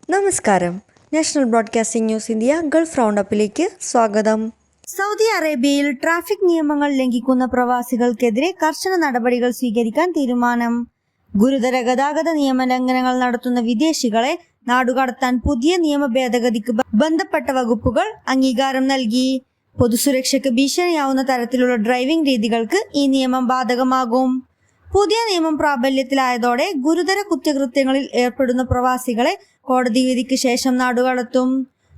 നമസ്കാരം. National broadcasting news India gulf റൗണ്ടപ്പിലേക്ക് സ്വാഗതം. സൗദി അറേബ്യയിൽ ട്രാഫിക് നിയമങ്ങൾ ലംഘിക്കുന്ന പ്രവാസികൾക്കെതിരെ കർശന നടപടികൾ സ്വീകരിക്കാൻ തീരുമാനം. ഗുരുതര ഗതാഗത നിയമലംഘനങ്ങൾ നടത്തുന്ന വിദേശികളെ നാടുകടത്താൻ പുതിയ നിയമ ഭേദഗതിക്ക് ബന്ധപ്പെട്ട വകുപ്പുകൾ അംഗീകാരം നൽകി. പൊതുസുരക്ഷയ്ക്ക് ഭീഷണിയാവുന്ന തരത്തിലുള്ള ഡ്രൈവിംഗ് രീതികൾക്ക് ഈ നിയമം ബാധകമാകും. പുതിയ നിയമം പ്രാബല്യത്തിലായതോടെ ഗുരുതര കുറ്റകൃത്യങ്ങളിൽ ഏർപ്പെടുന്ന പ്രവാസികളെ കോടതി വിധിക്ക് ശേഷം നാടുകടത്തും.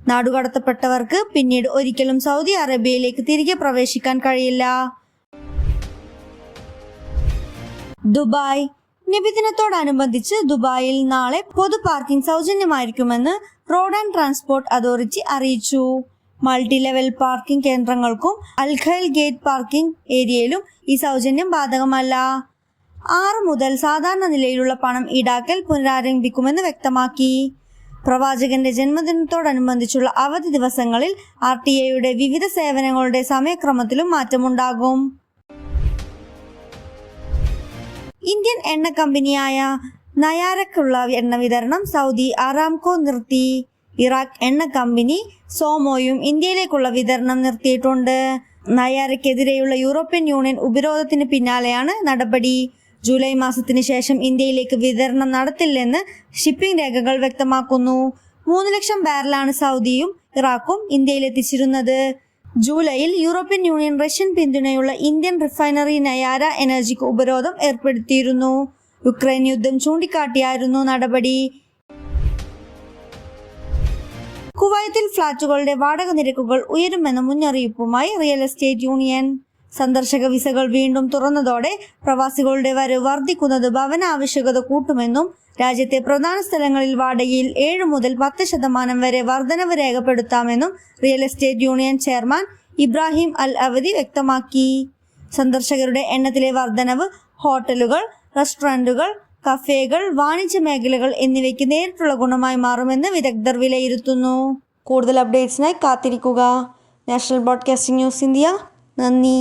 നാടുകടത്തപ്പെട്ടവർക്ക് പിന്നീട് ഒരിക്കലും സൗദി അറേബ്യയിലേക്ക് തിരികെ പ്രവേശിക്കാൻ കഴിയില്ല. ദുബായ് നബിദിനത്തോടനുബന്ധിച്ച് ദുബായിൽ നാളെ പൊതു പാർക്കിംഗ് സൗജന്യമായിരിക്കുമെന്ന് റോഡ് ആൻഡ് ട്രാൻസ്പോർട്ട് അതോറിറ്റി അറിയിച്ചു. മൾട്ടി ലെവൽ പാർക്കിംഗ് കേന്ദ്രങ്ങൾക്കും അൽഖൈൽ ഗേറ്റ് പാർക്കിംഗ് ഏരിയയിലും ഈ സൗജന്യം ബാധകമല്ല. 6 മുതൽ സാധാരണ നിലയിലുള്ള പണം ഈടാക്കൽ പുനരാരംഭിക്കുമെന്ന് വ്യക്തമാക്കി. പ്രവാചകന്റെ ജന്മദിനത്തോടനുബന്ധിച്ചുള്ള അവധി ദിവസങ്ങളിൽ RTA വിവിധ സേവനങ്ങളുടെ സമയക്രമത്തിലും മാറ്റമുണ്ടാകും. ഇന്ത്യൻ എണ്ണ കമ്പനിയായ നയാരക്കുള്ള എണ്ണ വിതരണം സൗദി അറാംകോ നിർത്തി. ഇറാഖ് എണ്ണ കമ്പനി സോമോയും ഇന്ത്യയിലേക്കുള്ള വിതരണം നിർത്തിയിട്ടുണ്ട്. നയാരക്കെതിരെയുള്ള യൂറോപ്യൻ യൂണിയൻ ഉപരോധത്തിന് പിന്നാലെയാണ് നടപടി. ജൂലൈ മാസത്തിന് ശേഷം ഇന്ത്യയിലേക്ക് വിതരണം നടത്തില്ലെന്ന് ഷിപ്പിംഗ് രേഖകൾ വ്യക്തമാക്കുന്നു. 3 ലക്ഷം ബാരലാണ് സൗദിയും ഇറാഖും ഇന്ത്യയിലെത്തിച്ചിരുന്നത്. ജൂലൈയിൽ യൂറോപ്യൻ യൂണിയൻ റഷ്യൻ പിന്തുണയുള്ള ഇന്ത്യൻ റിഫൈനറി നയാര എനർജിക്ക് ഉപരോധം ഏർപ്പെടുത്തിയിരുന്നു. യുക്രൈൻ യുദ്ധം ചൂണ്ടിക്കാട്ടിയായിരുന്നു നടപടി. കുവൈത്തിൽ ഫ്ളാറ്റുകളുടെ വാടക നിരക്കുകൾ ഉയരുമെന്ന മുന്നറിയിപ്പുമായി റിയൽ എസ്റ്റേറ്റ് യൂണിയൻ. സന്ദർശക വിസകൾ വീണ്ടും തുറന്നതോടെ പ്രവാസികളുടെ വരവ് വർദ്ധിക്കുന്നത് ഭവന ആവശ്യകത കൂട്ടുമെന്നും രാജ്യത്തെ പ്രധാന സ്ഥലങ്ങളിൽ വാടകയിൽ 7 മുതൽ 10% വരെ വർധനവ് രേഖപ്പെടുത്താമെന്നും real estate union chairman Ibrahim Al Awadi വ്യക്തമാക്കി. സന്ദർശകരുടെ എണ്ണത്തിലെ വർധനവ് ഹോട്ടലുകൾ, റെസ്റ്റോറന്റുകൾ, കഫേകൾ, വാണിജ്യ മേഖലകൾ എന്നിവയ്ക്ക് നേരിട്ടുള്ള ഗുണമായി മാറുമെന്ന് വിദഗ്ധർ വിലയിരുത്തുന്നു. കൂടുതൽ അപ്ഡേറ്റ്സിനായി കാത്തിരിക്കുക. National broadcasting news India. നന്ദി.